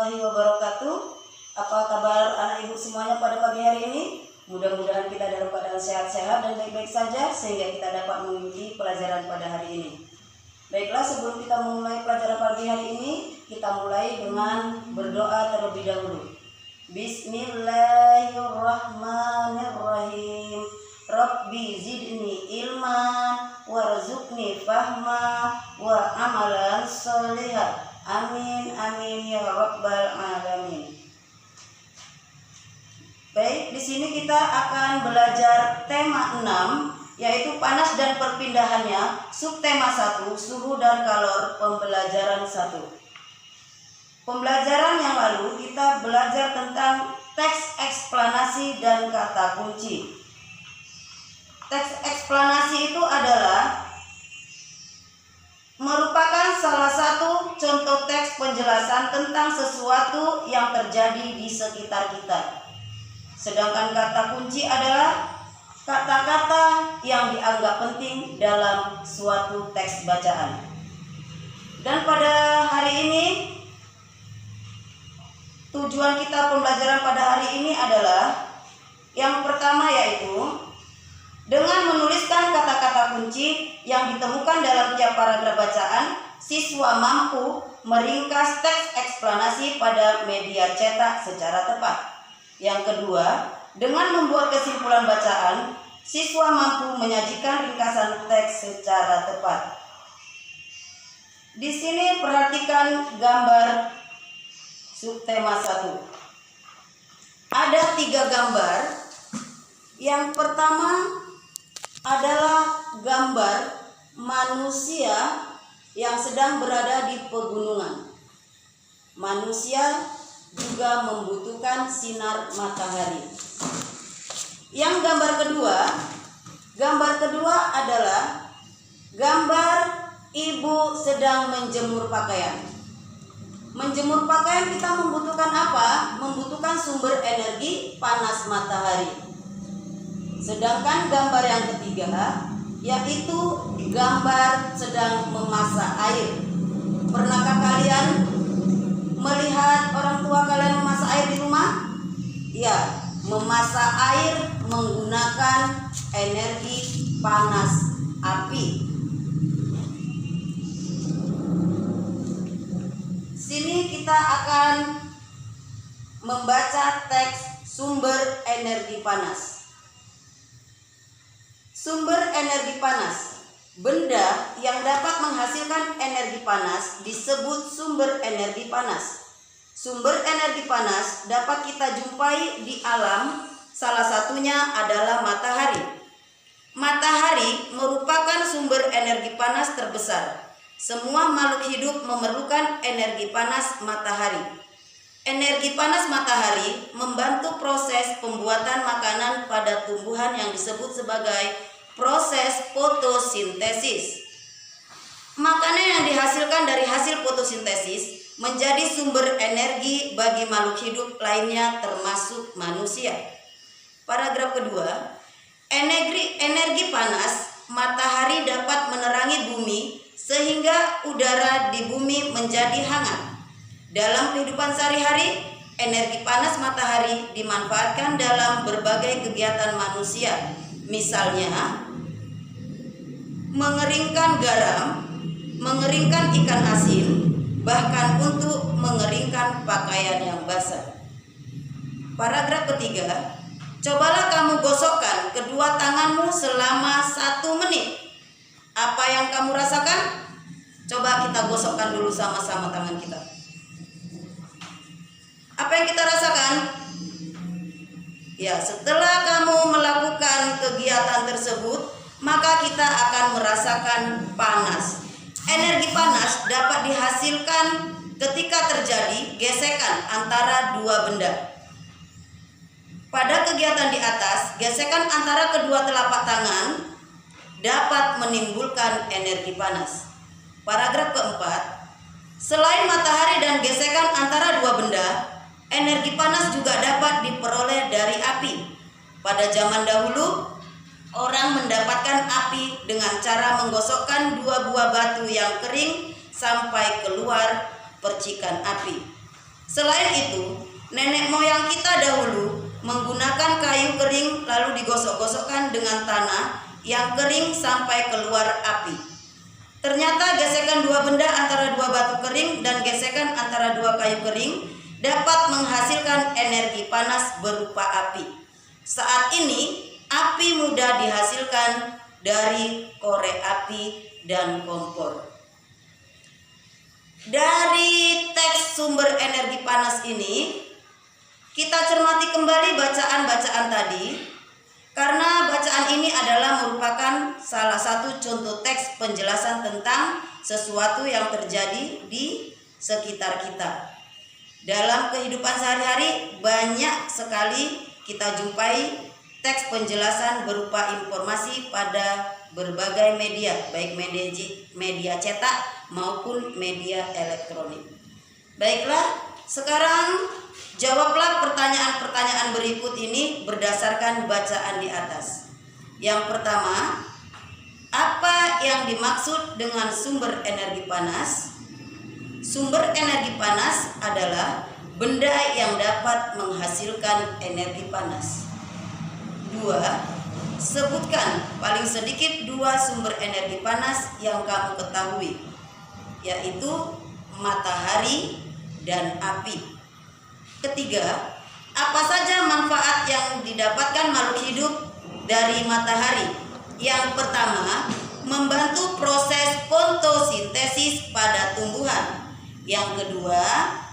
warahmatullahi wabarakatuh. Apa kabar anak ibu semuanya pada pagi hari ini? Mudah-mudahan kita dalam keadaan sehat-sehat dan baik-baik saja sehingga kita dapat mengikuti pelajaran pada hari ini. Baiklah, sebelum kita memulai pelajaran pagi hari ini, kita mulai dengan berdoa terlebih dahulu. Bismillahirrahmanirrahim. Rabbi zidni ilman warzuqni fahma wa amalan sholihan. Amin amin ya rabbal alamin. Baik, di sini kita akan belajar tema 6 yaitu panas dan perpindahannya, subtema 1 suhu dan kalor, pembelajaran 1. Pembelajaran yang lalu kita belajar tentang teks eksplanasi dan kata kunci. Teks eksplanasi itu adalah merupakan salah satu contoh teks penjelasan tentang sesuatu yang terjadi di sekitar kita. Sedangkan kata kunci adalah kata-kata yang dianggap penting dalam suatu teks bacaan. Dan pada hari ini, tujuan kita pembelajaran pada hari ini adalah yang pertama, yaitu dengan menuliskan kata-kata kunci yang ditemukan dalam tiap paragraf bacaan, siswa mampu meringkas teks eksplanasi pada media cetak secara tepat. Yang kedua, dengan membuat kesimpulan bacaan, siswa mampu menyajikan ringkasan teks secara tepat. Di sini perhatikan gambar subtema 1. Ada 3 gambar. Yang pertama adalah gambar manusia yang sedang berada di pegunungan. Manusia juga membutuhkan sinar matahari. Yang gambar kedua adalah gambar ibu sedang menjemur pakaian. Menjemur pakaian kita membutuhkan apa? Membutuhkan sumber energi panas matahari. Sedangkan gambar yang ketiga yaitu gambar sedang memasak air. Pernahkah kalian melihat orang tua kalian memasak air di rumah? Ya, memasak air menggunakan energi panas api. Sini kita akan membaca teks sumber energi panas. Sumber energi panas. Benda yang dapat menghasilkan energi panas disebut sumber energi panas. Sumber energi panas dapat kita jumpai di alam, salah satunya adalah matahari. Matahari merupakan sumber energi panas terbesar. Semua makhluk hidup memerlukan energi panas matahari. Energi panas matahari membantu proses pembuatan makanan pada tumbuhan yang disebut sebagai proses fotosintesis. Makanan yang dihasilkan dari hasil fotosintesis menjadi sumber energi bagi makhluk hidup lainnya termasuk manusia. Paragraf kedua, energi panas matahari dapat menerangi bumi sehingga udara di bumi menjadi hangat. Dalam kehidupan sehari-hari, energi panas matahari dimanfaatkan dalam berbagai kegiatan manusia. Misalnya, mengeringkan garam, mengeringkan ikan asin, bahkan untuk mengeringkan pakaian yang basah. Paragraf ketiga, cobalah kamu gosokkan kedua tanganmu selama 1 menit. Apa yang kamu rasakan? Coba kita gosokkan dulu sama-sama tangan kita. Apa yang kita rasakan? Ya, setelah kamu melakukan kegiatan tersebut, maka kita akan merasakan panas. Energi panas dapat dihasilkan ketika terjadi gesekan antara 2 benda. Pada kegiatan di atas, gesekan antara kedua telapak tangan dapat menimbulkan energi panas. Paragraf keempat, selain matahari dan gesekan antara 2 benda, energi panas juga dapat diperoleh dari api. Pada zaman dahulu, orang mendapatkan api dengan cara menggosokkan 2 buah batu yang kering sampai keluar percikan api. Selain itu, nenek moyang kita dahulu menggunakan kayu kering lalu digosok-gosokkan dengan tanah yang kering sampai keluar api. Ternyata gesekan dua benda antara dua batu kering dan gesekan antara dua kayu kering dapat menghasilkan energi panas berupa api. Saat ini, api mudah dihasilkan dari korek api dan kompor. Dari teks sumber energi panas ini, kita cermati kembali bacaan-bacaan tadi, karena bacaan ini adalah merupakan salah satu contoh teks penjelasan tentang sesuatu yang terjadi di sekitar kita. Dalam kehidupan sehari-hari banyak sekali kita jumpai teks penjelasan berupa informasi pada berbagai media, baik media cetak maupun media elektronik. Baiklah, sekarang jawablah pertanyaan-pertanyaan berikut ini berdasarkan bacaan di atas. Yang pertama, apa yang dimaksud dengan sumber energi panas? Sumber energi panas adalah benda yang dapat menghasilkan energi panas. 2. Sebutkan paling sedikit 2 sumber energi panas yang kamu ketahui, yaitu matahari dan api. Ketiga, apa saja manfaat yang didapatkan makhluk hidup dari matahari? Yang pertama, membantu proses fotosintesis pada tumbuhan. Yang kedua,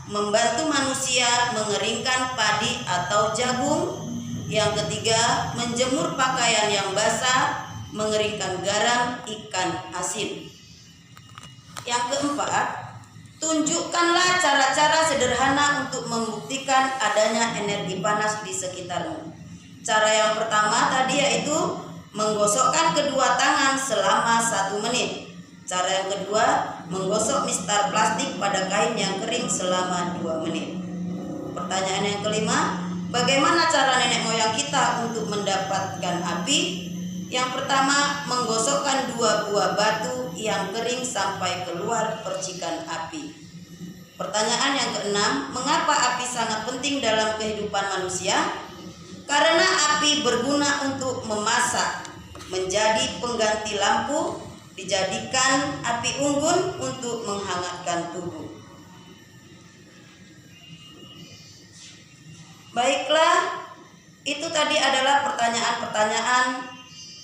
membantu manusia mengeringkan padi atau jagung. Yang ketiga, menjemur pakaian yang basah, mengeringkan garam, ikan asin. Yang keempat, tunjukkanlah cara-cara sederhana untuk membuktikan adanya energi panas di sekitarmu. Cara yang pertama tadi yaitu menggosokkan kedua tangan selama 1 menit. Cara yang kedua, menggosok mistar plastik pada kain yang kering selama 2 menit. Pertanyaan yang kelima, bagaimana cara nenek moyang kita untuk mendapatkan api? Yang pertama, menggosokkan 2 buah batu yang kering sampai keluar percikan api. Pertanyaan yang keenam, mengapa api sangat penting dalam kehidupan manusia? Karena api berguna untuk memasak, menjadi pengganti lampu, dijadikan api unggun untuk menghangatkan tubuh. Baiklah, itu tadi adalah pertanyaan-pertanyaan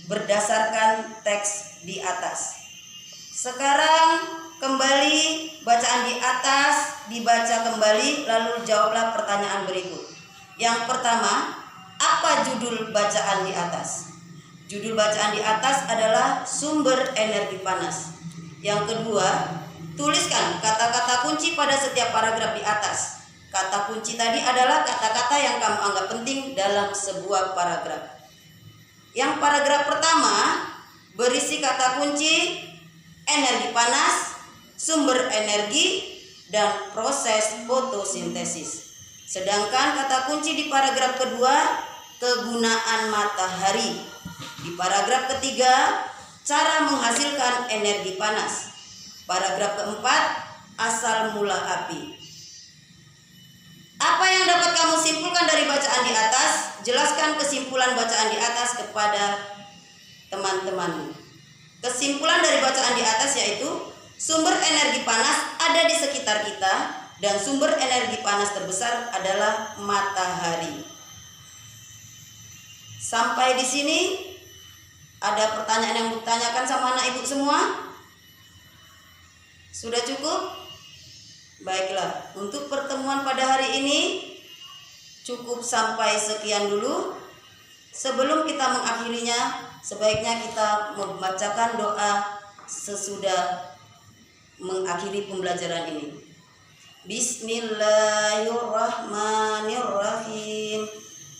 berdasarkan teks di atas. Sekarang kembali bacaan di atas dibaca kembali, lalu jawablah pertanyaan berikut. Yang pertama, apa judul bacaan di atas? Judul bacaan di atas adalah sumber energi panas. Yang kedua, tuliskan kata-kata kunci pada setiap paragraf di atas. Kata kunci tadi adalah kata-kata yang kamu anggap penting dalam sebuah paragraf. Yang paragraf pertama berisi kata kunci energi panas, sumber energi, dan proses fotosintesis. Sedangkan kata kunci di paragraf kedua, kegunaan matahari. Di paragraf ketiga, cara menghasilkan energi panas. Paragraf keempat, asal mula api. Apa yang dapat kamu simpulkan dari bacaan di atas? Jelaskan kesimpulan bacaan di atas kepada teman-temanmu. Kesimpulan dari bacaan di atas yaitu sumber energi panas ada di sekitar kita dan sumber energi panas terbesar adalah matahari. Sampai di sini ada pertanyaan yang ditanyakan sama anak ibu semua? Sudah cukup? Baiklah, untuk pertemuan pada hari ini cukup sampai sekian dulu. Sebelum kita mengakhirinya, sebaiknya kita membacakan doa sesudah mengakhiri pembelajaran ini. Bismillahirrahmanirrahim.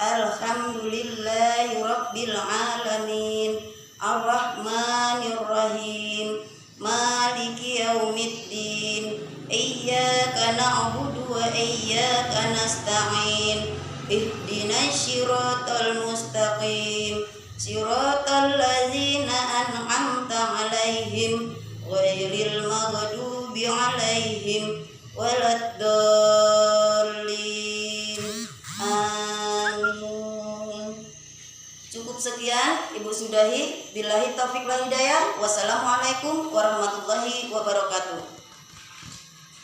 Alhamdulillahirabbil alamin. Arrahmanirrahim. Maliki yaumiddin. Iyyaka na'budu wa iyyaka nasta'in. Ihdinas siratal mustaqim. Siratal ladzina an'amta 'alaihim ghairil maghdubi 'alaihim waladdallin. cukup sekian, Ibu sudahi. Billahi taufiq wal hidayah. Wassalamualaikum warahmatullahi wabarakatuh.